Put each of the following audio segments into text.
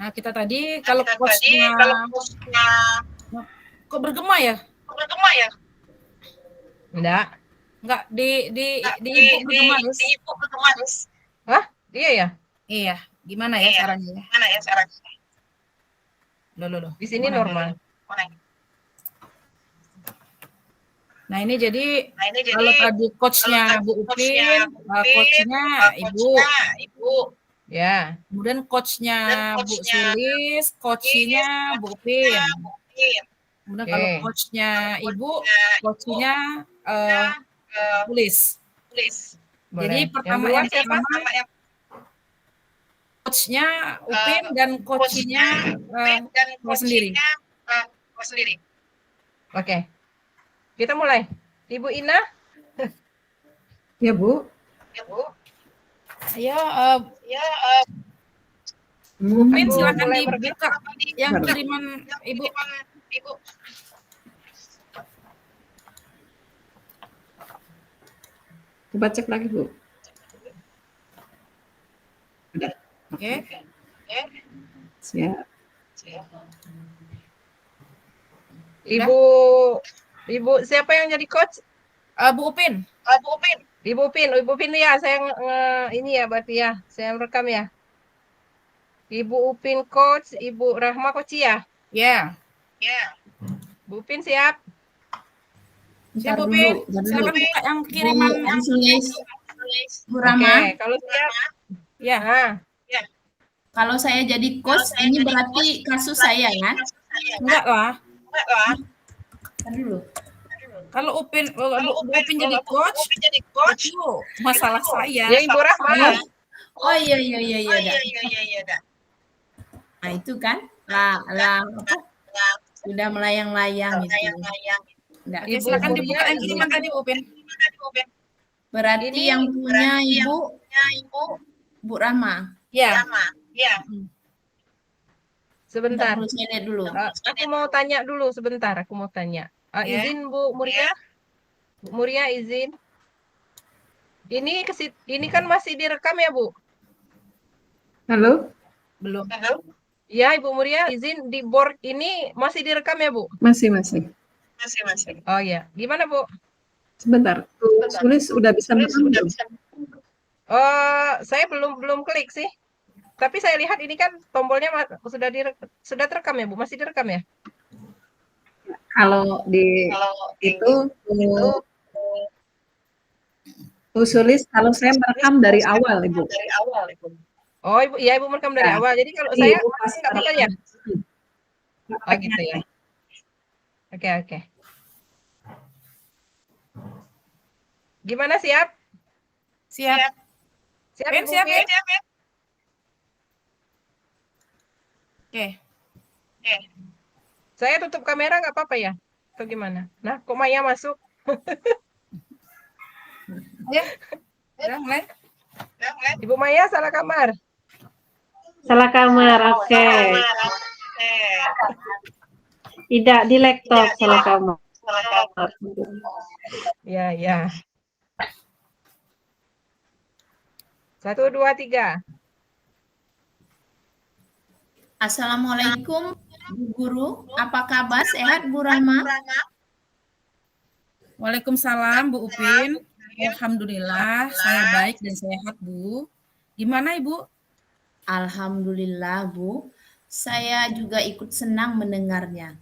Nah, kita tadi kalau coachnya kok bergema ya? Enggak. Enggak, di ibu bergema, Yus. Hah? Iya ya? Iya, gimana ya caranya ya? Loh. Di sini Mana? normal. Nah, ini jadi kalau tadi coachnya Bu Upin, coachnya Ibu. Ya. Kemudian coachnya Bu Sulis, coachnya Bu Upin. Kemudian kalau Oke. coachnya Ibu, coachnya Sulis. Jadi Boleh. pertama Yang siapa? coachnya Upin dan coachnya saya sendiri. Oke. Kita mulai. Ibu Ina. Ya, Bu. Ayo, Bu Upin silakan dibuka yang kiriman Ibu. Coba cek lagi, Bu. Udah. Oke. Siap. Ibu siapa yang jadi coach? Bu Upin. Ibu Upin ya, saya ini ya berarti ya, saya rekam ya. Ibu Upin coach, Ibu Rahma coach ya? Ya. Bu Upin siap? Siap, Bu Upin. Silakan buka yang kiriman yang Bu Rama. Oke, kalau siap. Ya. Kalau saya jadi coach, ini berarti kasus saya ya? Enggak lah. Kan dulu. Kalau Upin jadi coach, itu masalah saya. Ya Ibu Rahma. Oh iya. Nah itu kan, sudah melayang-layang itu. Oke, silakan dibuka yang kiriman tadi, Upin. Berarti ini yang punya Ibu Bu Rama. Ya. Sebentar. Perlu saya lihat dulu. Aku mau tanya dulu sebentar. Aku mau tanya. Izin Bu Muria. Bu Muria izin. Ini kan masih direkam ya Bu? Halo? Belum. Ya Ibu Muria izin di board ini masih direkam ya Bu? Masih. Oh ya. Gimana Bu? Sebentar. Sulis udah bisa merekam belum? Saya belum klik sih. Tapi saya lihat ini kan tombolnya sudah terekam ya Bu? Masih direkam ya? Kalau itu Sulis, kalau saya merekam dari awal, Ibu. Oh Ibu merekam dari awal. Jadi kalau saya nggak bisa ya? Oh gitu ya. Oke. Gimana siap? Siap. Siap. Oke. Saya tutup kamera nggak apa-apa ya? Atau gimana? Nah, kok Maya masuk? Ya. Udah mulai. Ibu Maya salah kamar. Salah kamar, oke. Tidak di laptop, salah kamar. Ya. 1, 2, 3. Assalamualaikum Bu Guru, apa kabar? Sehat Bu Rahma? Waalaikumsalam Bu Upin. Alhamdulillah saya baik dan sehat Bu. Gimana Ibu? Alhamdulillah Bu, saya juga ikut senang mendengarnya.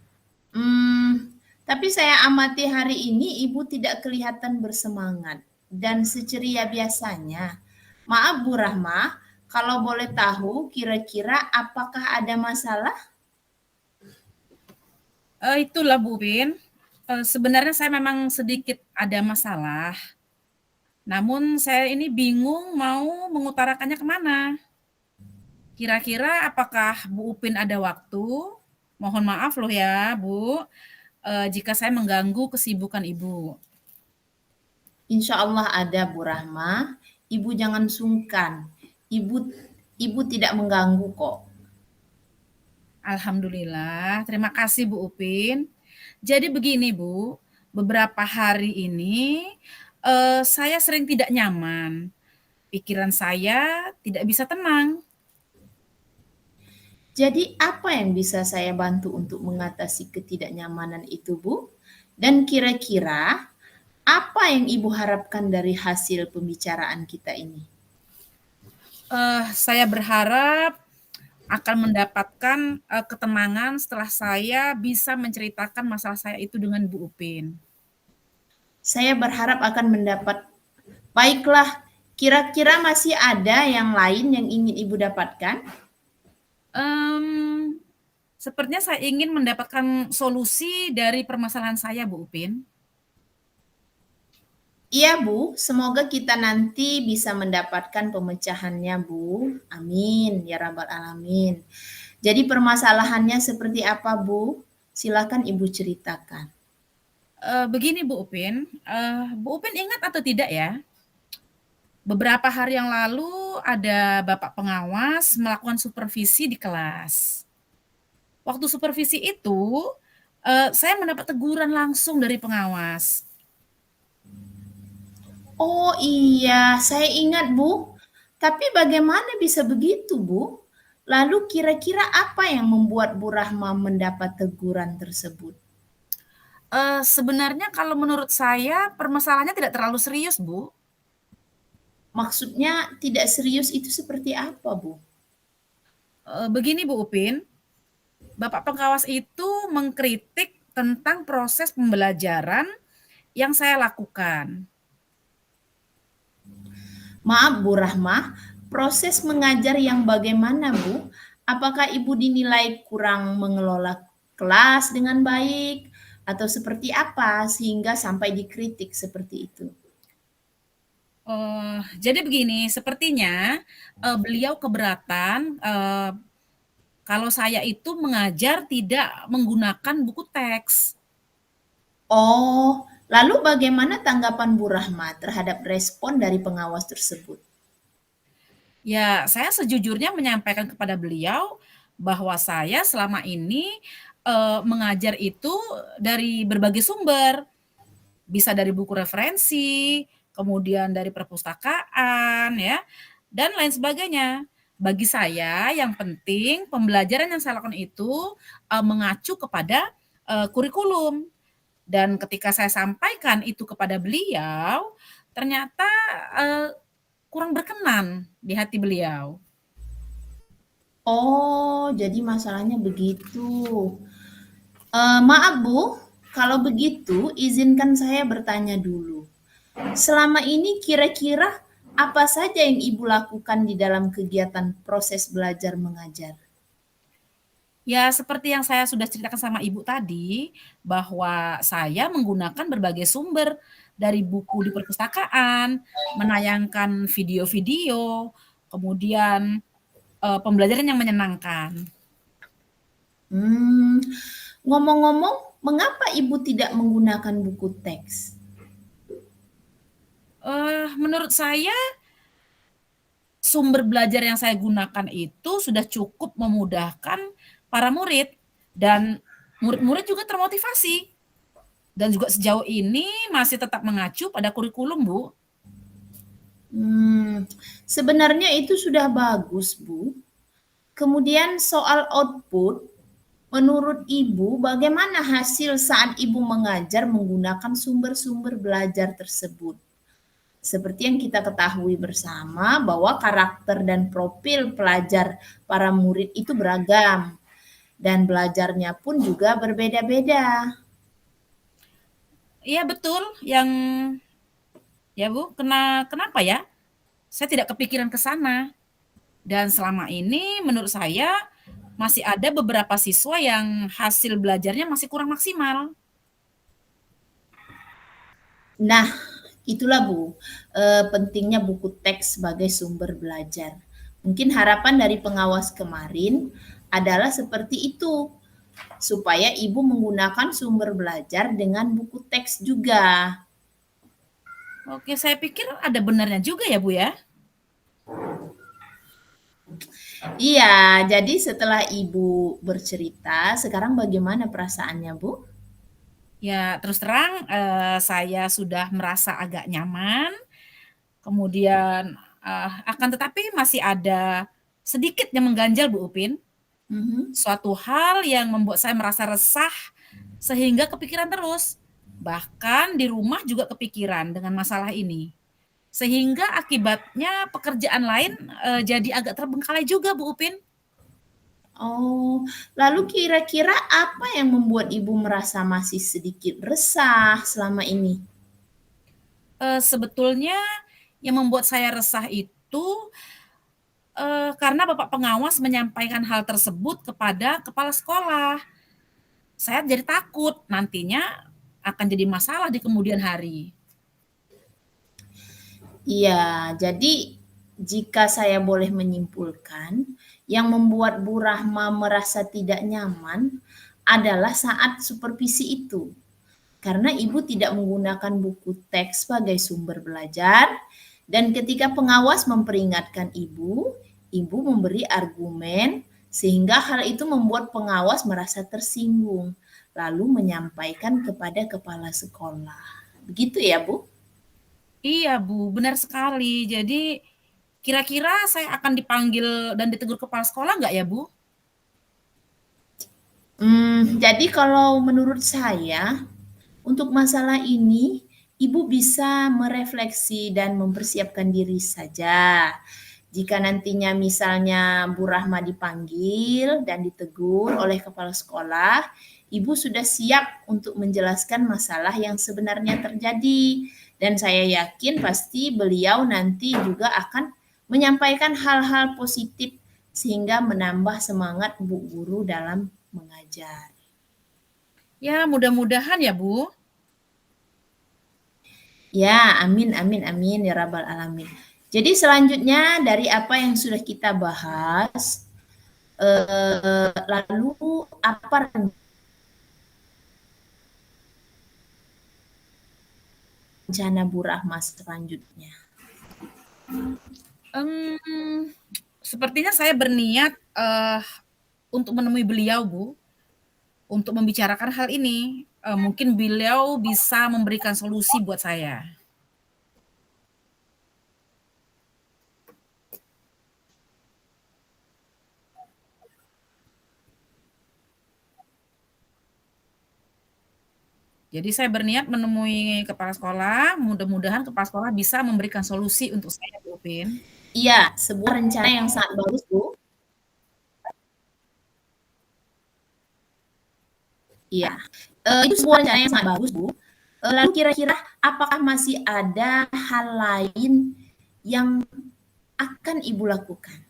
Tapi saya amati hari ini Ibu tidak kelihatan bersemangat dan seceria biasanya. Maaf Bu Rahma, kalau boleh tahu kira-kira apakah ada masalah? Itulah Bu Upin. Sebenarnya saya memang sedikit ada masalah. Namun saya ini bingung mau mengutarakannya kemana. Kira-kira apakah Bu Upin ada waktu? Mohon maaf loh ya Bu, jika saya mengganggu kesibukan Ibu. Insya Allah ada Bu Rahma. Ibu jangan sungkan. Ibu tidak mengganggu kok. Alhamdulillah, terima kasih Bu Upin. Jadi begini Bu, beberapa hari ini saya sering tidak nyaman. Pikiran saya tidak bisa tenang. Jadi apa yang bisa saya bantu untuk mengatasi ketidaknyamanan itu, Bu? Dan kira-kira apa yang Ibu harapkan dari hasil pembicaraan kita ini? Saya berharap akan mendapatkan ketenangan setelah saya bisa menceritakan masalah saya itu dengan Bu Upin. Saya berharap akan mendapat. Baiklah, kira-kira masih ada yang lain yang ingin Ibu dapatkan? Sepertinya saya ingin mendapatkan solusi dari permasalahan saya, Bu Upin. Iya, Bu. Semoga kita nanti bisa mendapatkan pemecahannya, Bu. Amin, ya Rabbal Alamin. Jadi permasalahannya seperti apa, Bu? Silakan Ibu ceritakan. Begini Bu Upin, Bu Upin ingat atau tidak ya, beberapa hari yang lalu ada Bapak pengawas melakukan supervisi di kelas. Waktu supervisi itu, saya mendapat teguran langsung dari pengawas. Oh iya, saya ingat, Bu. Tapi bagaimana bisa begitu, Bu? Lalu kira-kira apa yang membuat Bu Rahma mendapat teguran tersebut? Sebenarnya kalau menurut saya permasalahannya tidak terlalu serius, Bu. Maksudnya tidak serius itu seperti apa, Bu? Begini Bu Upin, Bapak pengawas itu mengkritik tentang proses pembelajaran yang saya lakukan. Maaf, Bu Rahma, proses mengajar yang bagaimana, Bu? Apakah Ibu dinilai kurang mengelola kelas dengan baik? Atau seperti apa sehingga sampai dikritik seperti itu? Jadi begini, sepertinya beliau keberatan kalau saya itu mengajar tidak menggunakan buku teks. Oh, lalu bagaimana tanggapan Bu Rahma terhadap respon dari pengawas tersebut? Ya, saya sejujurnya menyampaikan kepada beliau bahwa saya selama ini mengajar itu dari berbagai sumber, bisa dari buku referensi, kemudian dari perpustakaan, ya, dan lain sebagainya. Bagi saya yang penting pembelajaran yang saya lakukan itu mengacu kepada kurikulum. Dan ketika saya sampaikan itu kepada beliau, ternyata kurang berkenan di hati beliau. Oh, jadi masalahnya begitu. Maaf Bu, kalau begitu izinkan saya bertanya dulu. Selama ini kira-kira apa saja yang Ibu lakukan di dalam kegiatan proses belajar mengajar? Ya, seperti yang saya sudah ceritakan sama Ibu tadi, bahwa saya menggunakan berbagai sumber dari buku di perpustakaan, menayangkan video-video, kemudian pembelajaran yang menyenangkan. Ngomong-ngomong, mengapa Ibu tidak menggunakan buku teks? Menurut saya sumber belajar yang saya gunakan itu sudah cukup memudahkan para murid dan murid-murid juga termotivasi. Dan juga sejauh ini masih tetap mengacu pada kurikulum, Bu. Sebenarnya itu sudah bagus, Bu. Kemudian soal output, menurut Ibu bagaimana hasil saat Ibu mengajar menggunakan sumber-sumber belajar tersebut? Seperti yang kita ketahui bersama bahwa karakter dan profil pelajar para murid itu beragam dan belajarnya pun juga berbeda-beda. Iya betul, ya Bu, kenapa ya? Saya tidak kepikiran ke sana. Dan selama ini menurut saya masih ada beberapa siswa yang hasil belajarnya masih kurang maksimal. Nah, itulah Bu, pentingnya buku teks sebagai sumber belajar. Mungkin harapan dari pengawas kemarin adalah seperti itu, supaya Ibu menggunakan sumber belajar dengan buku teks juga. Oke, saya pikir ada benarnya juga ya Bu ya? Iya, jadi setelah Ibu bercerita, sekarang bagaimana perasaannya, Bu? Ya, terus terang saya sudah merasa agak nyaman, kemudian akan tetapi masih ada sedikit yang mengganjal Bu Upin. Suatu hal yang membuat saya merasa resah sehingga kepikiran terus. Bahkan di rumah juga kepikiran dengan masalah ini. Sehingga akibatnya pekerjaan lain jadi agak terbengkalai juga, Bu Upin. Oh, lalu kira-kira apa yang membuat Ibu merasa masih sedikit resah selama ini? Sebetulnya yang membuat saya resah itu karena Bapak pengawas menyampaikan hal tersebut kepada kepala sekolah. Saya jadi takut nantinya akan jadi masalah di kemudian hari. Iya, jadi jika saya boleh menyimpulkan, yang membuat Bu Rahma merasa tidak nyaman adalah saat supervisi itu. Karena Ibu tidak menggunakan buku teks sebagai sumber belajar, dan ketika pengawas memperingatkan Ibu, Ibu memberi argumen sehingga hal itu membuat pengawas merasa tersinggung, lalu menyampaikan kepada kepala sekolah. Begitu ya, Bu? Iya, Bu, benar sekali. Jadi kira-kira saya akan dipanggil dan ditegur kepala sekolah nggak ya, Bu? Jadi kalau menurut saya, untuk masalah ini, Ibu bisa merefleksi dan mempersiapkan diri saja. Jika nantinya misalnya Bu Rahma dipanggil dan ditegur oleh kepala sekolah, Ibu sudah siap untuk menjelaskan masalah yang sebenarnya terjadi. Dan saya yakin pasti beliau nanti juga akan menyampaikan hal-hal positif sehingga menambah semangat Bu Guru dalam mengajar. Ya, mudah-mudahan ya, Bu. Ya, amin, amin, amin, ya Rabbal Alamin. Jadi selanjutnya dari apa yang sudah kita bahas, lalu apa rencana Bu Rahma selanjutnya? Sepertinya saya berniat untuk menemui beliau, Bu, untuk membicarakan hal ini. Mungkin beliau bisa memberikan solusi buat saya. Jadi saya berniat menemui kepala sekolah, mudah-mudahan kepala sekolah bisa memberikan solusi untuk saya, Bu Upin. Iya, sebuah rencana yang sangat bagus, Bu. Iya, itu sebuah rencana yang sangat bagus, Bu. Lalu kira-kira apakah masih ada hal lain yang akan Ibu lakukan?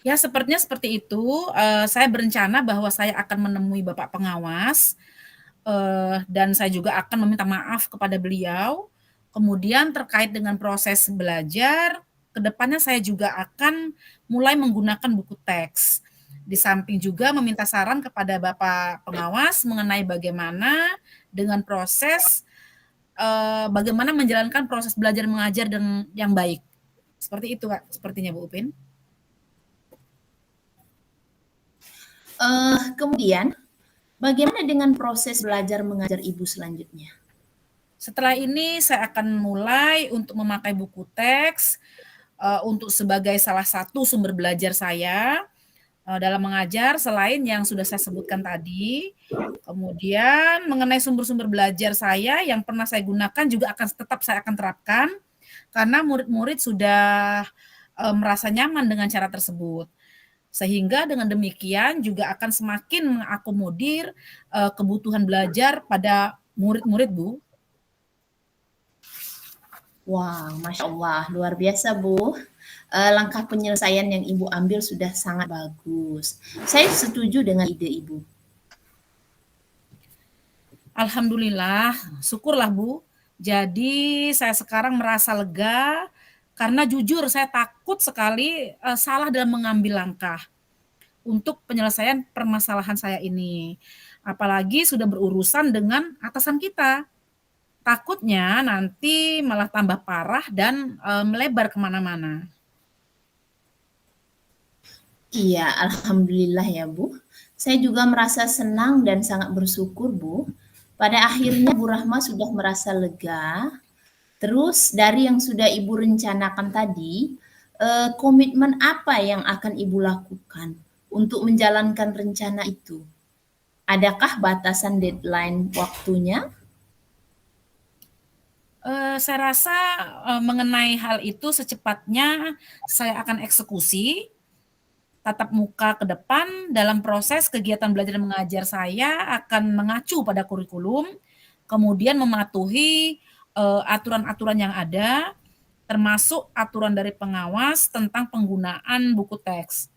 Ya, sepertinya seperti itu. Saya berencana bahwa saya akan menemui Bapak pengawas, dan saya juga akan meminta maaf kepada beliau. Kemudian terkait dengan proses belajar, kedepannya saya juga akan mulai menggunakan buku teks. Di samping juga meminta saran kepada Bapak pengawas mengenai bagaimana dengan proses, bagaimana menjalankan proses belajar mengajar dengan yang baik. Seperti itu, Kak, sepertinya Bu Upin. Kemudian, bagaimana dengan proses belajar mengajar Ibu selanjutnya? Setelah ini saya akan mulai untuk memakai buku teks untuk sebagai salah satu sumber belajar saya dalam mengajar selain yang sudah saya sebutkan tadi. Kemudian mengenai sumber-sumber belajar saya yang pernah saya gunakan juga akan tetap saya akan terapkan karena murid-murid sudah merasa nyaman dengan cara tersebut. Sehingga dengan demikian juga akan semakin mengakomodir kebutuhan belajar pada murid-murid, Bu. Wah, Masya Allah, luar biasa, Bu. Langkah penyelesaian yang Ibu ambil sudah sangat bagus. Saya setuju dengan ide Ibu. Alhamdulillah, syukurlah Bu. Jadi saya sekarang merasa lega karena jujur saya takut sekali salah dalam mengambil langkah untuk penyelesaian permasalahan saya ini. Apalagi sudah berurusan dengan atasan kita. Takutnya nanti malah tambah parah dan melebar kemana-mana. Iya, alhamdulillah ya Bu. Saya juga merasa senang dan sangat bersyukur Bu. Pada akhirnya Bu Rahma sudah merasa lega. Terus dari yang sudah Ibu rencanakan tadi, komitmen apa yang akan Ibu lakukan untuk menjalankan rencana itu? Adakah batasan deadline waktunya? Saya rasa mengenai hal itu secepatnya saya akan eksekusi tatap muka ke depan. Dalam proses kegiatan belajar dan mengajar saya akan mengacu pada kurikulum, kemudian mematuhi aturan-aturan yang ada, termasuk aturan dari pengawas tentang penggunaan buku teks.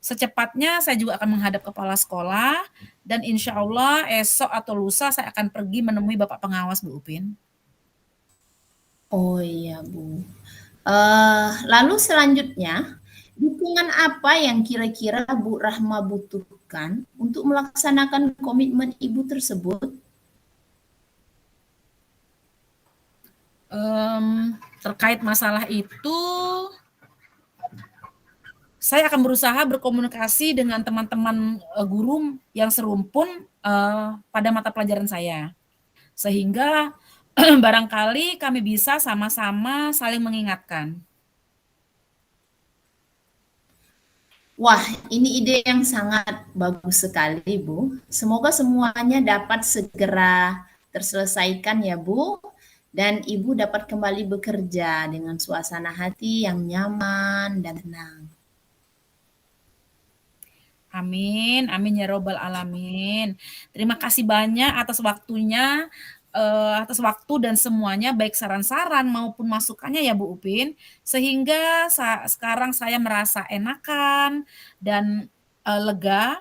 Secepatnya saya juga akan menghadap kepala sekolah dan insya Allah esok atau lusa saya akan pergi menemui Bapak pengawas, Bu Upin. Oh iya, Bu. Lalu selanjutnya, dukungan apa yang kira-kira Bu Rahma butuhkan untuk melaksanakan komitmen Ibu tersebut? Terkait masalah itu, saya akan berusaha berkomunikasi dengan teman-teman guru yang serumpun pada mata pelajaran saya, sehingga barangkali kami bisa sama-sama saling mengingatkan. Wah, ini ide yang sangat bagus sekali, Bu. Semoga semuanya dapat segera terselesaikan ya, Bu. Dan Ibu dapat kembali bekerja dengan suasana hati yang nyaman dan tenang. Amin, amin ya robbal alamin. Terima kasih banyak atas waktunya, atas waktu dan semuanya, baik saran-saran maupun masukannya ya Bu Upin, sehingga sekarang saya merasa enakan dan lega.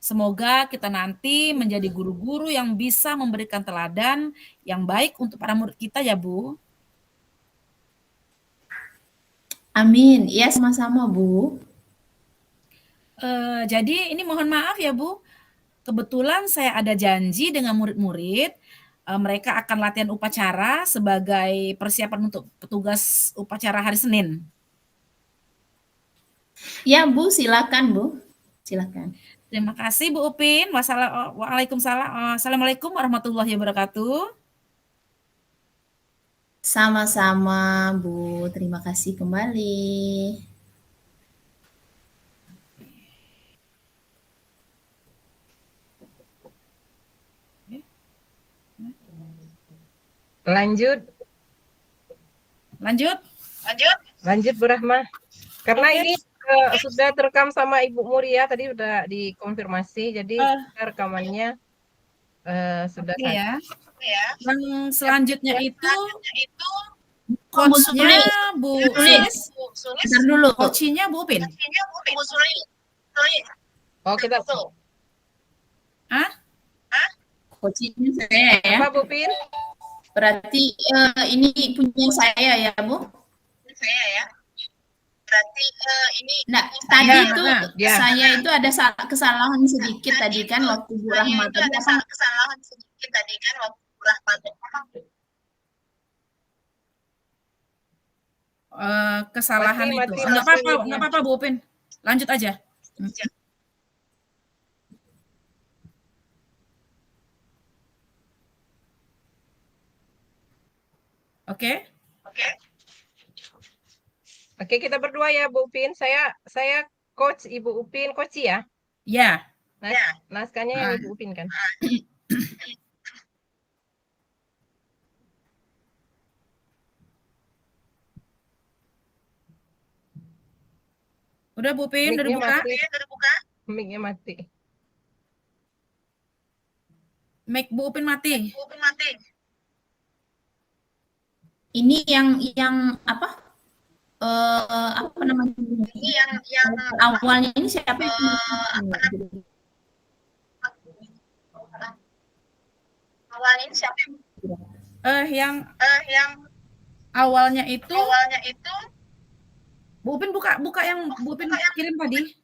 Semoga kita nanti menjadi guru-guru yang bisa memberikan teladan yang baik untuk para murid kita ya Bu. Amin. Iya, sama-sama, Bu. Jadi ini mohon maaf ya Bu, kebetulan saya ada janji dengan murid-murid, mereka akan latihan upacara sebagai persiapan untuk petugas upacara hari Senin. Ya, Bu, silakan, Bu. Silakan. Terima kasih Bu Upin. Waalaikumsalam. Assalamualaikum warahmatullahi wabarakatuh. Sama-sama, Bu. Terima kasih kembali. Lanjut. Lanjut Bu Rahma. Karena ini sudah terekam sama Ibu Muria, tadi sudah dikonfirmasi, jadi rekamannya sudah Oke ya. ya. Yang selanjutnya itu coachnya Bu Sulis. Bentar dulu. Coachnya Bu Upin. Oh, kita Ah? Coachingnya saya ya. apa Bu Pin? Berarti ini punya saya ya, Bu? Saya ya. Berarti ini Nah, tadi Ya, itu ya. saya itu ada kesalahan sedikit tadi kan waktu Bu Rahma tadi apa? kesalahan sedikit tadi kan waktu Bu Rahma. Kesalahan Mati, itu. mati, Nggak mati, apa-apa, mati. nggak apa-apa Bu Upin. Lanjut aja. Oke. Oke, kita berdua ya Bu Upin. Saya coach Ibu Upin, coach ya. Ya. Naskahnya yang Ibu Upin kan. Udah Bu Upin, udah dibuka? Mic-nya mati. Mic Bu Upin mati. Ini yang apa? Apa namanya? Ini yang Awalnya ini siapa yang awalnya ini siapa? Yang Yang awalnya itu awalnya itu Bu Upin buka yang Bu Upin kirim tadi.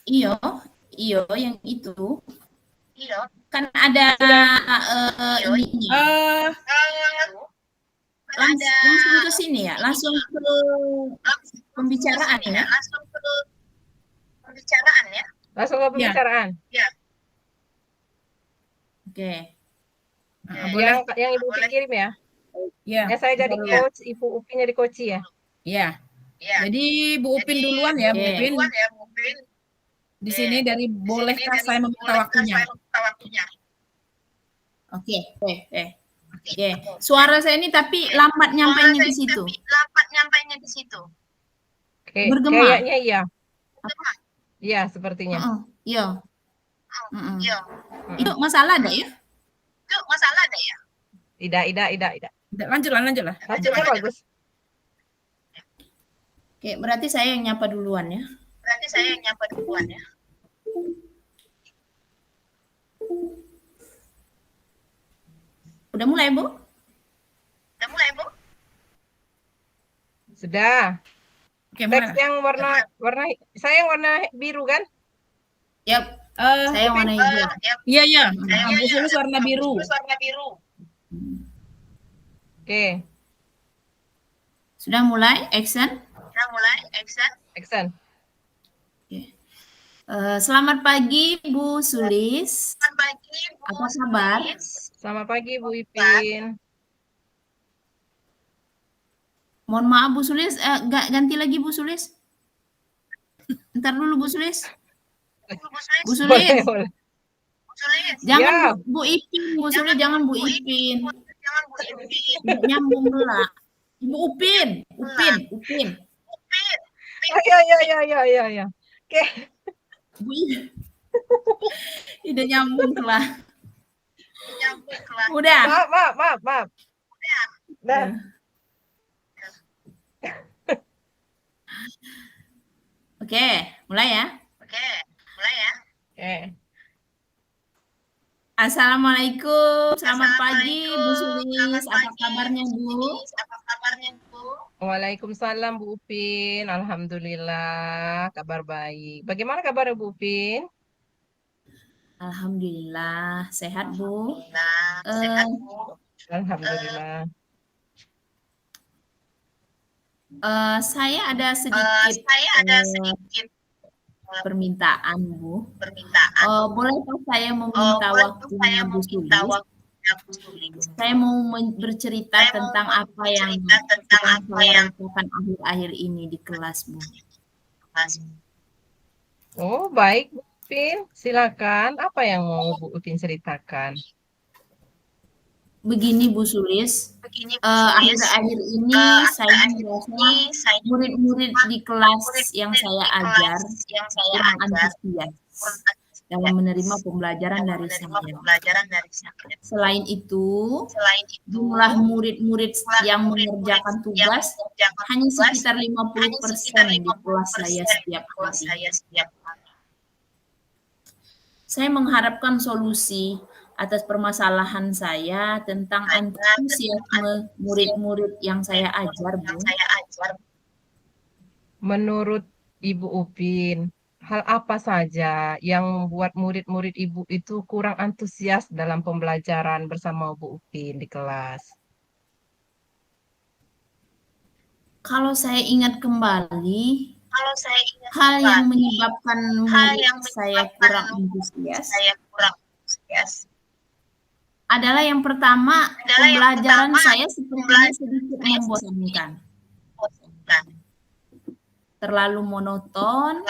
Iyo yang itu. Iya. Kan ada ininya. Langsung ke sini ya, langsung ke pembicaraan ya. Langsung ke pembicaraan. Ya. Oke. Boleh. Yang Ibu Upin kirim ya. Ya. Ya saya jadi coach, Ibu Upin jadi coach ya. Ya. Jadi Bu Upin duluan ya, Bu Oke. Upin. Di sini dari bolehkah saya meminta waktunya? Oke. Suara saya ini tapi lambat nyampainya di situ. Bergema. Kayaknya iya. Iya, sepertinya. Iya. Itu masalah ada ya? Tidak. Lanjutlah. Hasilnya bagus. Oke, berarti saya yang nyapa duluan ya. Udah mulai, Bu? Sudah. Oke, Teks mulai. yang warna saya yang warna biru kan? Yap, saya yang warna hijau. Iya. Bu Sulis warna biru. Oke, Sudah mulai? Action? action. Selamat pagi, Bu Sulis. Apa kabar? Selamat pagi Bu Ipin. Mohon maaf, Bu Sulis. Ganti lagi, Bu Sulis. Ntar dulu, Bu Sulis. Bu Sulis. Boleh. Jangan Ya. Bu Ipin, Bu Sulis. Jangan Bu Ipin. Nggak nyambung pula. Ibu Upin. Ya. Oke. Bu Ipin. Tidak nyambung telah. Udah. Maaf. Nah, Oke, mulai ya. oke. Assalamualaikum, selamat pagi Bu Sulis. Apa kabarnya Bu? Waalaikumsalam Bu Upin. Alhamdulillah, kabar baik. Bagaimana kabar Bu Upin? Alhamdulillah, sehat Bu. Alhamdulillah. Saya ada sedikit permintaan Bu. Bolehkah saya meminta waktunya Bu Sulis? Saya mau bercerita tentang apa yang saya lakukan akhir-akhir ini di kelas Bu. Oh, baik Bu Upin. Silakan. Apa yang mau Bu Upin ceritakan? Begini Bu Sulis, akhir-akhir ini saya merasa murid-murid di kelas yang saya ajar kurang antusias dalam menerima pembelajaran dari saya. Selain itu, jumlah murid-murid yang mengerjakan tugas hanya sekitar 50% di kelas saya setiap hari. Saya mengharapkan solusi atas permasalahan saya tentang antusiasme murid-murid yang saya ajar, Bu. Menurut Ibu Upin, hal apa saja yang membuat murid-murid Ibu itu kurang antusias dalam pembelajaran bersama Bu Upin di kelas? Kalau saya ingat kembali, hal yang menyebabkan murid saya kurang antusias adalah yang pertama, pembelajaran saya sepertinya sedikit membosankan. Terlalu monoton,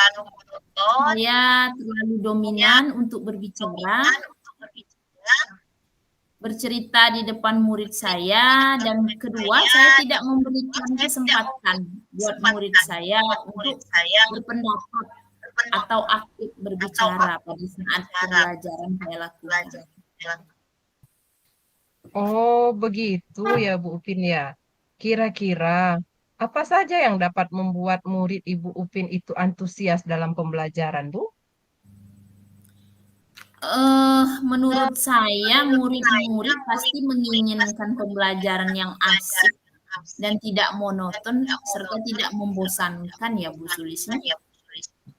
saya terlalu dominan untuk bercerita di depan murid saya, dan kedua, saya tidak memberikan kesempatan buat murid saya untuk berpendapat atau aktif berbicara pada saat pembelajaran saya lakukan. Oh, begitu ya Bu Upin ya. Kira-kira apa saja yang dapat membuat murid Ibu Upin itu antusias dalam pembelajaran, Bu? Menurut saya, murid-murid pasti menginginkan pembelajaran yang asik dan tidak monoton serta tidak membosankan ya Bu Sulisnya.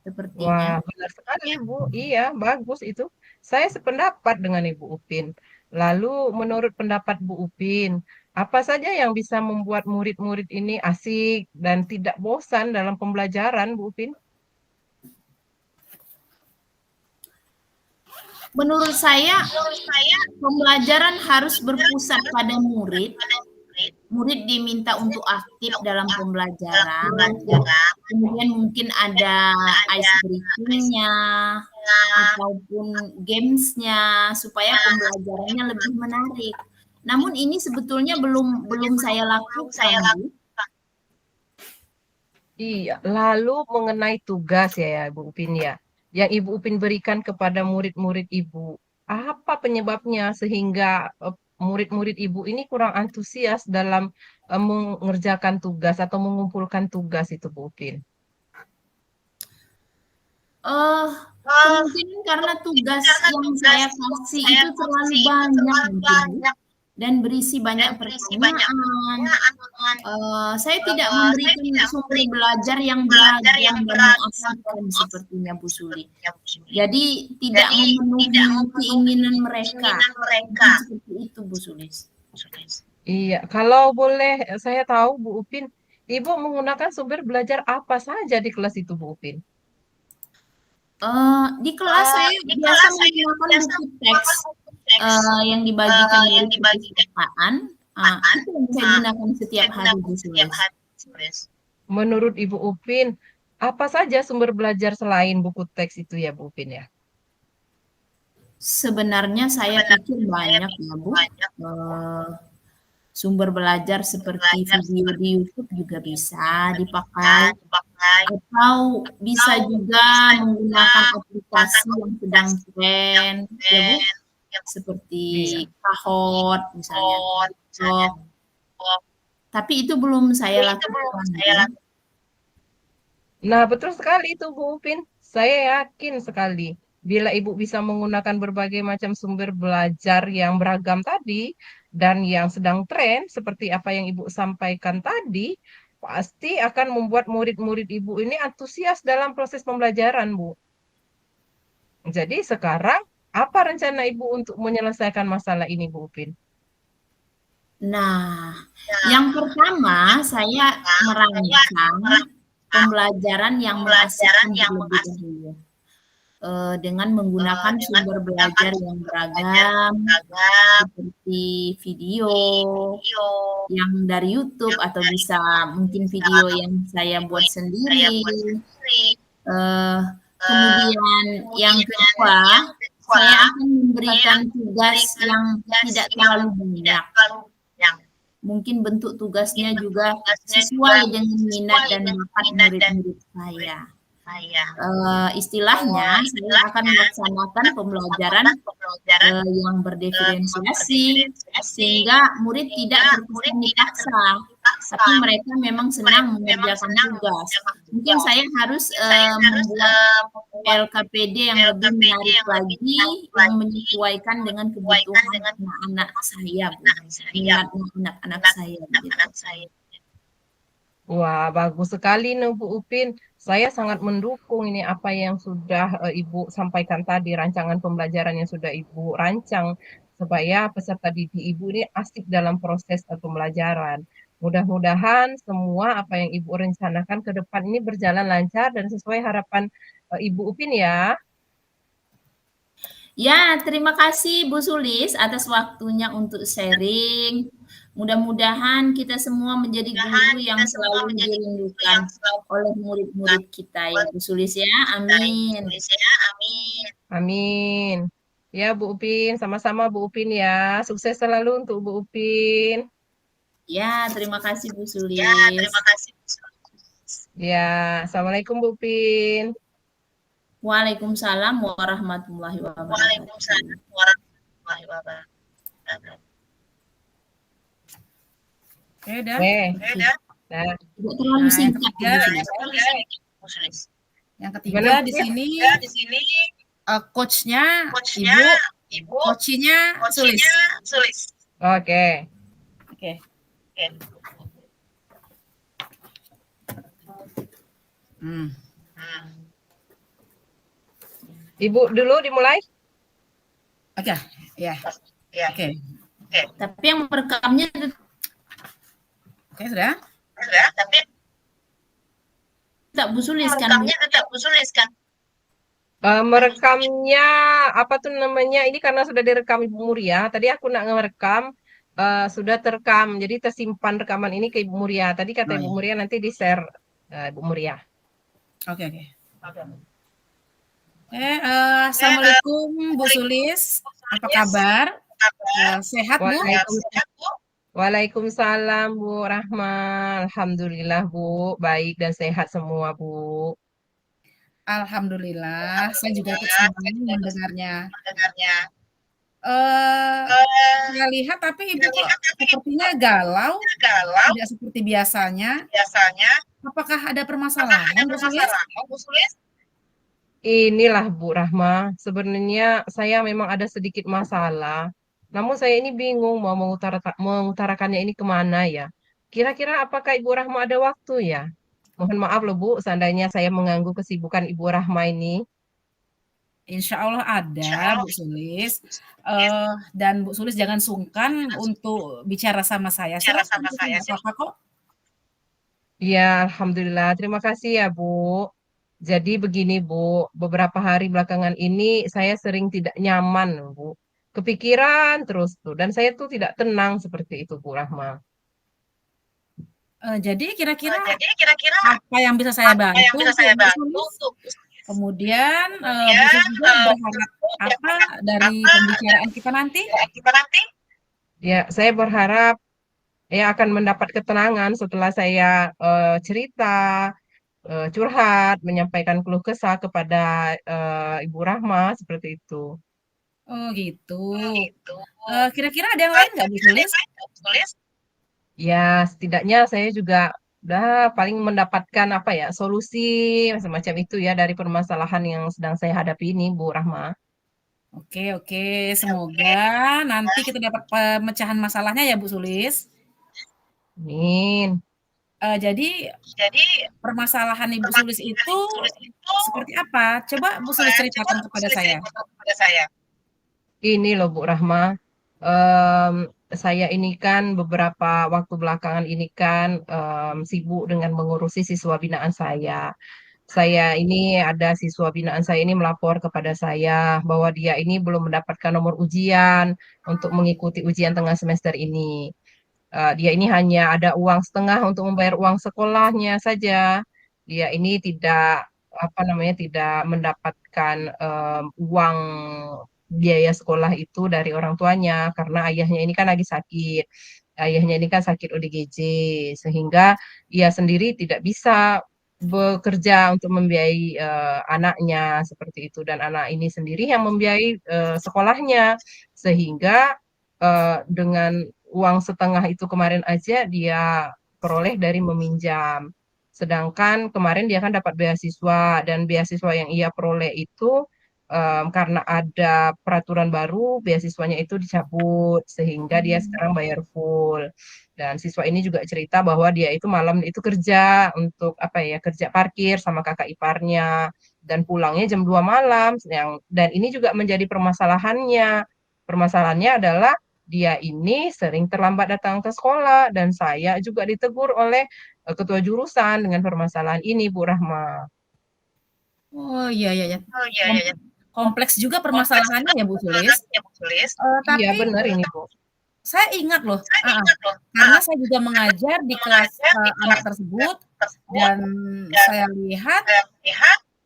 Sepertinya. Wah, benar sekali Bu. Iya, bagus itu. Saya sependapat dengan Ibu Upin. Lalu menurut pendapat Bu Upin, apa saja yang bisa membuat murid-murid ini asik dan tidak bosan dalam pembelajaran, Bu Upin? Menurut saya, pembelajaran harus berpusat pada murid murid diminta untuk aktif dalam pembelajaran, kemudian mungkin ada ice breaking-nya, ataupun games-nya, supaya pembelajarannya lebih menarik. Namun ini sebetulnya belum saya lakukan, Bu. Iya, lalu mengenai tugas ya Bu Upin ya, yang Ibu Upin berikan kepada murid-murid Ibu, apa penyebabnya sehingga murid-murid Ibu ini kurang antusias dalam mengerjakan tugas atau mengumpulkan tugas itu Bu Upin? Kemungkinan karena tugas yang saya kasih itu terlalu banyak mungkin, Bu, dan berisi banyak pertanyaan. Saya tidak memberikan sumber belajar yang beragam dan mengasihkan sepertinya Bu Suli. Jadi tidak memenuhi keinginan mereka. Seperti itu Bu Sulis. Iya, kalau boleh saya tahu Bu Upin, Ibu menggunakan sumber belajar apa saja di kelas itu Bu Upin? Di kelas saya biasa menggunakan buku teks yang dibagikan dari perpustakaan. Itu yang saya gunakan setiap hari Bu Sulis. Menurut Ibu Upin, apa saja sumber belajar selain buku teks itu ya Bu Upin ya? Sebenarnya saya pikir banyak ya Bu. Sumber belajar seperti video di YouTube juga bisa dipakai, atau bisa juga menggunakan aplikasi yang sedang tren, ya Bu, seperti Kahoot misalnya. Tapi itu belum saya lakukan. Nah, betul sekali itu Bu Upin. Saya yakin sekali bila Ibu bisa menggunakan berbagai macam sumber belajar yang beragam tadi dan yang sedang tren seperti apa yang Ibu sampaikan tadi, pasti akan membuat murid-murid Ibu ini antusias dalam proses pembelajaran, Bu. Jadi sekarang apa rencana Ibu untuk menyelesaikan masalah ini, Bu Upin? Nah, yang pertama saya merancang pembelajaran yang mengasihkan terlebih dahulu. Dengan menggunakan sumber belajar yang beragam, seperti video yang dari YouTube, atau bisa mungkin video yang saya buat sendiri. Kemudian yang kedua, saya akan memberikan tugas yang tidak terlalu banyak. Mungkin bentuk tugasnya juga sesuai dengan minat dan bakat murid-murid saya. Istilahnya saya akan melaksanakan pembelajaran yang berdiferensiasi sehingga murid tidak terkesan dipaksa, tapi mereka memang senang mengerjakan tugas. Mungkin saya harus membuat LKPD yang lebih menarik lagi, yang menyesuaikan dengan kebutuhan anak-anak saya, minat anak-anak saya. Wah, bagus sekali nih Bu Upin. Saya sangat mendukung ini apa yang sudah Ibu sampaikan tadi, rancangan pembelajaran yang sudah Ibu rancang supaya peserta didik Ibu ini asik dalam proses pembelajaran. Mudah-mudahan semua apa yang Ibu rencanakan ke depan ini berjalan lancar dan sesuai harapan Ibu Upin ya. Ya, terima kasih Bu Sulis atas waktunya untuk sharing. Mudah-mudahan kita semua menjadi guru yang selalu dirindukan oleh murid-murid kita ya Bu Sulis ya. Amin. Amin. Ya Bu Upin, sama-sama Bu Upin ya. Sukses selalu untuk Bu Upin. Ya, terima kasih Bu Sulis. Ya, Assalamualaikum Bu Upin. Waalaikumsalam warahmatullahi wabarakatuh. Oke, udah. Nah, Tidak terlalu singkat Bu yang Sulis. ketiga di sini coachnya Ibu, coachnya Sulis. oke. Oke. Ibu dulu dimulai. Oke, ya. Oke. Tapi yang merekamnya Oke, sudah. tetap Bu Sulis kan? Merekamnya apa tuh namanya? Ini karena sudah direkam Ibu Muria. Tadi aku nak ngerekam, Sudah terekam, jadi tersimpan rekaman ini ke Ibu Muria. Tadi kata Oh, Ibu iya. Muria nanti di-share, Ibu Muria. Oke, oke. Assalamualaikum Bu Sulis, apa kabar? Sehat Bu? Waalaikumsalam Bu Rahma. Alhamdulillah Bu, baik dan sehat semua Bu. Alhamdulillah, saya juga ikut senang mendengarnya. Eh, saya lihat tapi Ibu kok sepertinya galau, tidak seperti biasanya. Apakah ada permasalahan Bu Sulis? Inilah Bu Rahma, sebenarnya saya memang ada sedikit masalah. Namun saya ini bingung mau mengutarakannya ini kemana ya. Kira-kira apakah Ibu Rahma ada waktu ya? Mohon maaf loh Bu, seandainya saya mengganggu kesibukan Ibu Rahma ini. Insya Allah ada Bu Sulis. Dan Bu Sulis jangan sungkan untuk bicara sama saya. Silakan Bu Sulis, nggak apa-apa kok. Ya, Alhamdulillah. Terima kasih ya Bu. Jadi begini Bu, beberapa hari belakangan ini saya sering tidak nyaman Bu. Kepikiran terus tuh, dan saya tuh tidak tenang seperti itu Bu Rahma. Jadi kira-kira apa yang bisa saya bantu untuk Bu Sulis? Kemudian Bu Sulis juga berharap apa dari pembicaraan kita nanti? Ya, saya berharap ya akan mendapat ketenangan setelah saya cerita, curhat, menyampaikan keluh kesah kepada Ibu Rahma seperti itu. Oh gitu. Kira-kira ada yang lain nggak Bu Sulis? Ya, setidaknya saya juga udah paling mendapatkan apa ya solusi semacam itu ya dari permasalahan yang sedang saya hadapi ini, Bu Rahma. Oke, oke. Semoga nanti kita dapat pemecahan masalahnya ya Bu Sulis. Amin. Jadi permasalahan Ibu Sulis itu seperti apa? Coba Bu Sulis ceritakan kepada saya. Ini loh Bu Rahma, em, saya ini kan beberapa waktu belakangan ini kan sibuk dengan mengurusi siswa binaan saya. Saya ini ada siswa binaan saya ini melapor kepada saya bahwa dia ini belum mendapatkan nomor ujian untuk mengikuti ujian tengah semester ini. Dia ini hanya ada uang setengah untuk membayar uang sekolahnya saja. Dia ini tidak apa namanya tidak mendapatkan uang biaya sekolah itu dari orang tuanya karena ayahnya ini kan lagi sakit. Ayahnya ini kan sakit ODGJ sehingga ia sendiri tidak bisa bekerja untuk membiayai anaknya seperti itu dan anak ini sendiri yang membiayai sekolahnya sehingga dengan uang setengah itu kemarin aja dia peroleh dari meminjam. Sedangkan kemarin dia kan dapat beasiswa dan beasiswa yang ia peroleh itu karena ada peraturan baru beasiswanya itu dicabut sehingga dia sekarang bayar full. Dan siswa ini juga cerita bahwa dia itu malam itu kerja untuk apa ya kerja parkir sama kakak iparnya dan pulangnya jam 2 malam dan ini juga menjadi permasalahannya. Permasalahannya adalah dia ini sering terlambat datang ke sekolah dan saya juga ditegur oleh ketua jurusan dengan permasalahan ini, Bu Rahma. Oh iya, iya, iya. Kompleks juga permasalahannya ya Bu Sulis. Iya, Tapi benar ini, Bu. saya ingat loh, karena saya juga mengajar di kelas anak tersebut dan saya lihat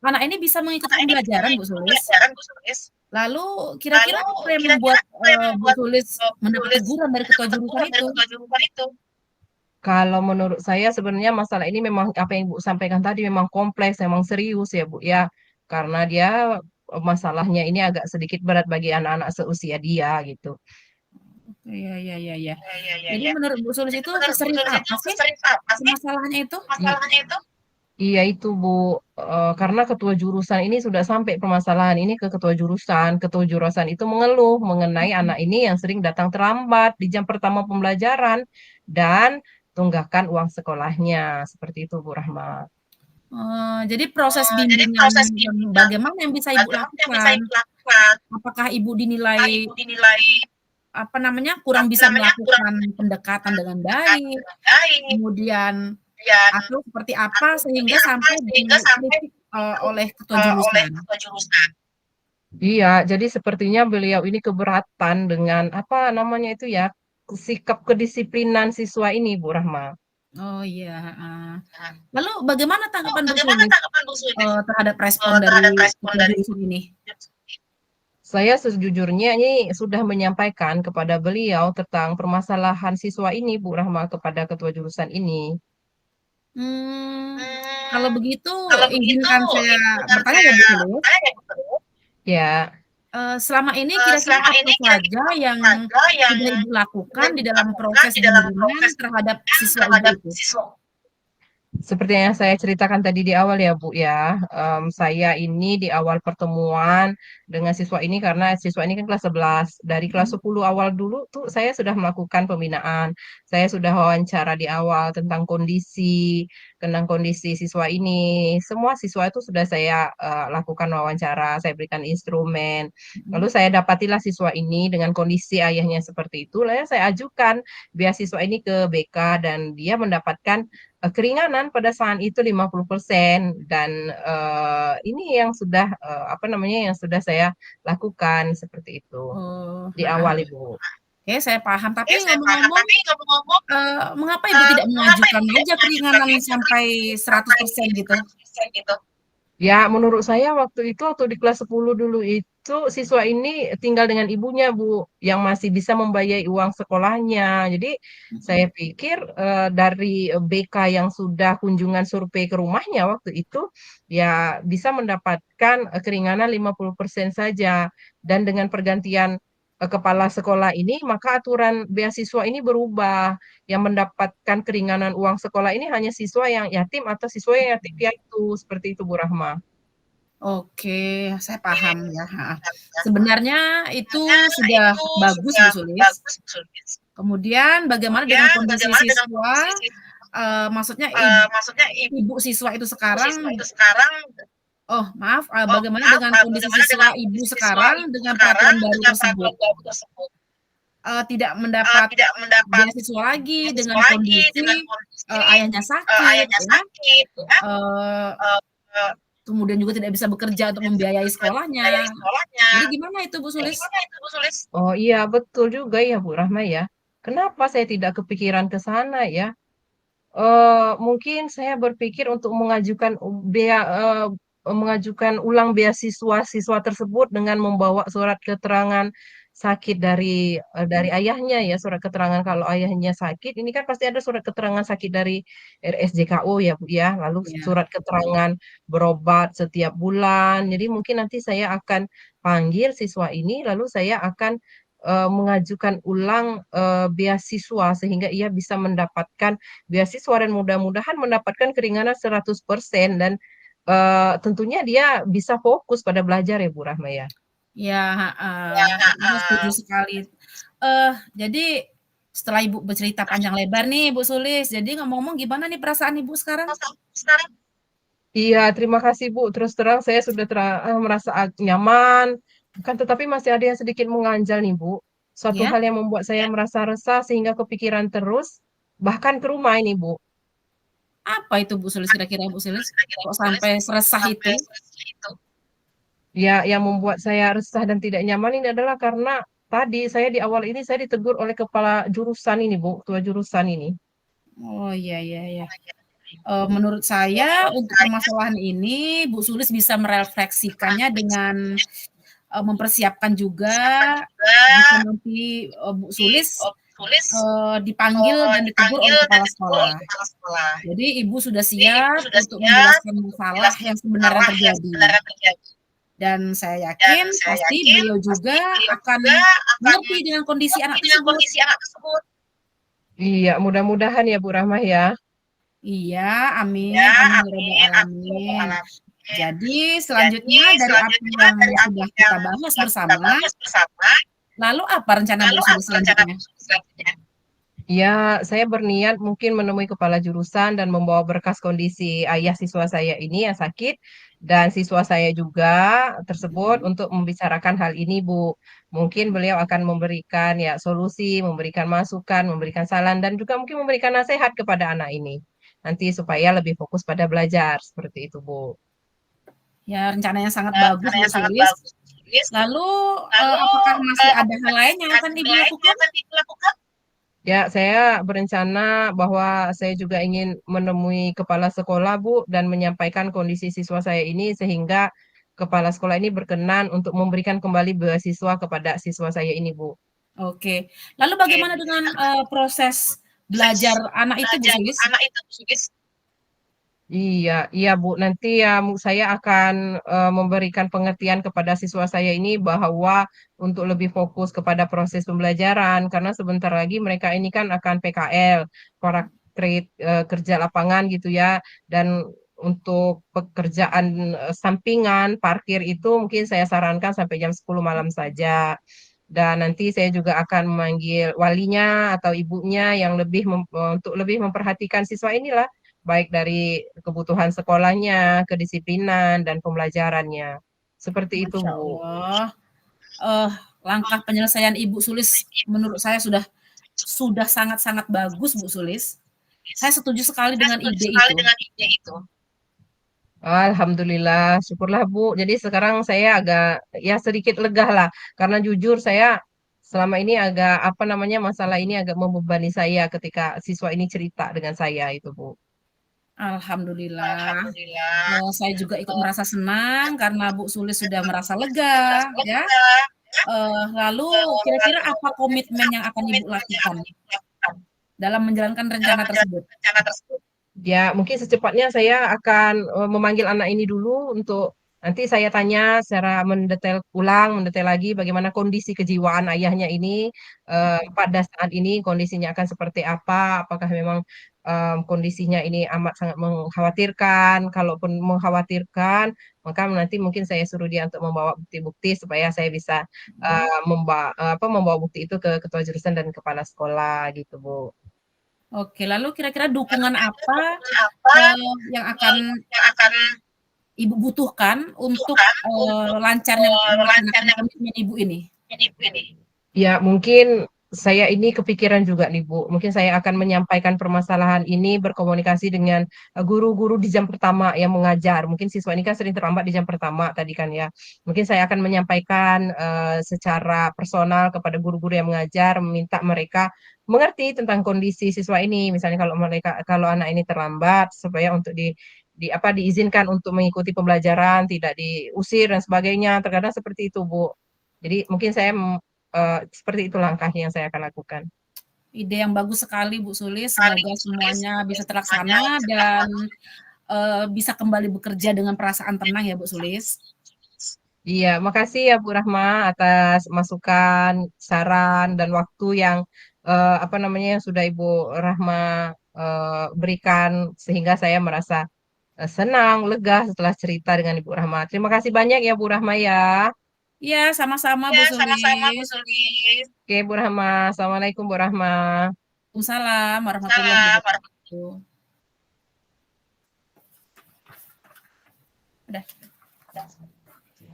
anak ini bisa mengikuti pembelajaran Bu Sulis. Lalu kira-kira apa yang membuat Bu Sulis mendapat teguran dari ketua jurusan itu? Kalau menurut saya sebenarnya masalah ini memang apa yang Ibu sampaikan tadi memang kompleks, memang serius ya Bu ya. Karena dia masalahnya ini agak sedikit berat bagi anak-anak seusia dia gitu. Iya, iya, iya, iya. Jadi menurut Bu Sulis itu seserius apa sih masalahnya itu? Iya itu Bu, karena ketua jurusan ini sudah sampai permasalahan ini ke ketua jurusan. Ketua jurusan itu mengeluh mengenai anak ini yang sering datang terlambat di jam pertama pembelajaran dan tunggakan uang sekolahnya. Seperti itu Bu Rahma. Jadi proses bimbingan bagaimana yang bisa Ibu lakukan? Apakah Ibu dinilai apa namanya kurang bisa melakukan pendekatan dengan baik, kemudian atau seperti apa sehingga sampai dikritik oleh ketua jurusan? Iya, jadi sepertinya beliau ini keberatan dengan apa namanya itu ya, sikap kedisiplinan siswa ini, Bu Rahma. Oh iya, heeh. Lalu bagaimana tanggapan Bu Sulis, terhadap respon dari ketua jurusan ini? Saya sejujurnya ini sudah menyampaikan kepada beliau tentang permasalahan siswa ini, Bu Rahma, kepada ketua jurusan ini. Kalau begitu izinkan saya bertanya ya Bu Sulis. Ya, Selama ini kira-kira apa saja yang sudah Ibu lakukan di dalam proses bimbingan terhadap siswa Ibu itu? seperti yang saya ceritakan tadi di awal ya Bu ya, saya ini di awal pertemuan dengan siswa ini karena siswa ini kan kelas 11, dari kelas 10 awal dulu tuh saya sudah melakukan pembinaan, saya sudah wawancara di awal tentang kondisi siswa ini, semua siswa itu sudah saya lakukan wawancara, saya berikan instrumen, lalu saya dapatilah siswa ini dengan kondisi ayahnya seperti itu, lalu saya ajukan beasiswa ini ke BK dan dia mendapatkan keringanan pada saat itu 50% dan ini yang sudah yang sudah saya lakukan seperti itu Oh, di awal Ibu. Oke, saya paham. Tapi ngomong-ngomong, mengapa Ibu tidak mengajukan aja keringanan sampai 100% gitu? Ya, menurut saya waktu itu waktu di kelas 10 dulu itu siswa ini tinggal dengan ibunya, Bu, yang masih bisa membiayai uang sekolahnya. Jadi saya pikir dari BK yang sudah kunjungan survei ke rumahnya waktu itu ya bisa mendapatkan keringanan 50% saja. Dan dengan pergantian kepala sekolah ini, maka aturan beasiswa ini berubah. Yang mendapatkan keringanan uang sekolah ini hanya siswa yang yatim atau siswa yang yatim piatu, seperti itu Bu Rahma. Oke, saya paham ya. Sebenarnya itu sudah bagus Bu Sulis. Kemudian bagaimana dengan kondisi siswa? Maksudnya ibu siswa itu sekarang? Oh maaf, bagaimana dengan kondisi siswa ibu sekarang dengan peraturan baru tersebut? Tidak mendapat beasiswa lagi dengan kondisi ayahnya sakit, kemudian juga tidak bisa bekerja untuk membiayai sekolahnya. Jadi gimana itu Bu Sulis? Oh iya betul juga ya Bu Rahma ya. Kenapa saya tidak kepikiran ke sana ya? Mungkin saya berpikir untuk mengajukan ulang beasiswa siswa tersebut dengan membawa surat keterangan sakit dari ayahnya ya, surat keterangan kalau ayahnya sakit, ini kan pasti ada surat keterangan sakit dari RSJKO ya Bu ya, lalu surat keterangan berobat setiap bulan. Jadi mungkin nanti saya akan panggil siswa ini, lalu saya akan mengajukan ulang beasiswa sehingga ia bisa mendapatkan beasiswa dan mudah-mudahan mendapatkan keringanan 100% dan tentunya dia bisa fokus pada belajar ya Bu Rahma ya. Ya, setuju sekali. Jadi setelah Ibu bercerita panjang lebar nih Bu Sulis, jadi ngomong-ngomong gimana nih perasaan Ibu sekarang? Iya, terima kasih Bu. Terus terang saya sudah merasa nyaman, tetapi masih ada yang sedikit mengganjal nih Bu. Suatu hal yang membuat saya merasa resah sehingga kepikiran terus, bahkan ke rumah ini Bu. Apa itu Bu Sulis kira-kira Bu Sulis? Kok sampai resah itu? Ya, yang membuat saya resah dan tidak nyaman ini adalah karena tadi saya di awal ini saya ditegur oleh kepala jurusan ini Bu, ketua jurusan ini. Oh iya. Menurut saya untuk permasalahan ini Bu Sulis bisa merefleksikannya dengan mempersiapkan juga jika nanti Bu Sulis dipanggil dan ditegur oleh kepala sekolah. Jadi Ibu sudah siap untuk menjelaskan masalah yang sebenarnya terjadi. Dan saya yakin pasti beliau juga akan mengerti dengan kondisi anak tersebut. Iya, mudah-mudahan ya Bu Rahmah ya. Iya, amin ya rabbal alamin. Jadi selanjutnya dari apa yang sudah kita bahas bersama, lalu apa rencana Bu Sulis selanjutnya? Ya, saya berniat mungkin menemui kepala jurusan dan membawa berkas kondisi ayah siswa saya ini yang sakit dan siswa saya juga tersebut untuk membicarakan hal ini, Bu. Mungkin beliau akan memberikan ya solusi, memberikan masukan, memberikan saran dan juga mungkin memberikan nasihat kepada anak ini. Nanti supaya lebih fokus pada belajar seperti itu, Bu. Ya, rencananya sangat bagus Bu Sulis. Lalu apakah masih ada hal lain yang akan Ibu lakukan? Ya, saya berencana bahwa saya juga ingin menemui kepala sekolah, Bu, dan menyampaikan kondisi siswa saya ini sehingga kepala sekolah ini berkenan untuk memberikan kembali beasiswa kepada siswa saya ini, Bu. Oke. Lalu bagaimana dengan, proses belajar anak itu, Bu Sulis? Iya, iya Bu. Nanti ya saya akan memberikan pengertian kepada siswa saya ini bahwa untuk lebih fokus kepada proses pembelajaran karena sebentar lagi mereka ini kan akan PKL, praktik kerja lapangan gitu ya. Dan untuk pekerjaan sampingan parkir itu mungkin saya sarankan sampai jam 10 malam saja. Dan nanti saya juga akan memanggil walinya atau ibunya yang untuk lebih memperhatikan siswa inilah baik dari kebutuhan sekolahnya, kedisiplinan, dan pembelajarannya. Seperti itu, Masya Bu. Allah. Eh, Langkah penyelesaian Ibu Sulis menurut saya sudah sangat-sangat bagus, Bu Sulis. Saya setuju sekali dengan ide itu. Alhamdulillah, syukurlah Bu. Jadi sekarang saya agak ya sedikit lega lah, karena jujur saya selama ini agak apa namanya masalah ini agak membebani saya ketika siswa ini cerita dengan saya itu Bu. Alhamdulillah. Saya juga ikut merasa senang karena Bu Sulis sudah merasa lega, ya. Lalu kira-kira apa komitmen yang akan Ibu lakukan dalam menjalankan rencana tersebut? Ya, mungkin secepatnya saya akan memanggil anak ini dulu untuk nanti saya tanya secara mendetail lagi bagaimana kondisi kejiwaan ayahnya ini pada saat ini kondisinya akan seperti apa, apakah memang kondisinya ini amat sangat mengkhawatirkan, kalaupun mengkhawatirkan, maka nanti mungkin saya suruh dia untuk membawa bukti-bukti supaya saya bisa membawa bukti itu ke ketua jurusan dan kepala sekolah gitu, Bu. Oke, lalu kira-kira dukungan apa, yang akan Ibu butuhkan untuk, lancarnya melaksanakan komitmen Ibu ini? Ya, mungkin saya ini kepikiran juga nih, Bu. Mungkin saya akan menyampaikan permasalahan ini berkomunikasi dengan guru-guru di jam pertama yang mengajar. Mungkin siswa ini kan sering terlambat di jam pertama tadi kan ya. Mungkin saya akan menyampaikan secara personal kepada guru-guru yang mengajar, meminta mereka mengerti tentang kondisi siswa ini. Misalnya kalau anak ini terlambat supaya untuk diizinkan untuk mengikuti pembelajaran, tidak diusir dan sebagainya. Terkadang seperti itu, Bu. Jadi mungkin saya seperti itu langkah yang saya akan lakukan. Ide yang bagus sekali Bu Sulis, semoga semuanya bisa terlaksana dan, bisa kembali bekerja dengan perasaan tenang ya Bu Sulis. Iya, makasih ya Bu Rahma atas masukan, saran, dan waktu yang apa namanya yang sudah Ibu Rahma berikan sehingga saya merasa senang, lega setelah cerita dengan Ibu Rahma. Terima kasih banyak ya Bu Rahma ya. Iya, sama-sama Bu Sulis. Oke Bu Rahma, Assalamualaikum Bu Rahma. Waalaikumsalam warahmatullahi wabarakatuh. Udah,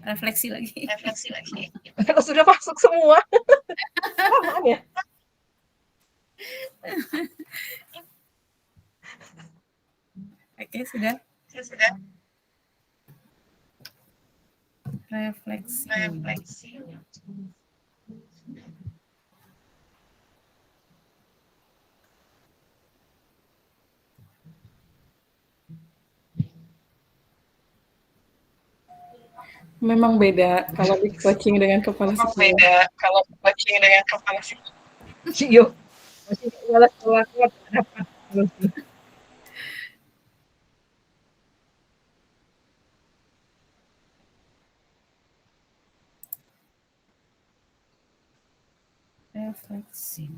refleksi lagi. Kalau sudah masuk semua. Apaan ya? Oke, sudah. Refleksi. Memang beda kalau di coaching dengan kepala sekolah. Yo, masih malas keluar dapat. Refleksi.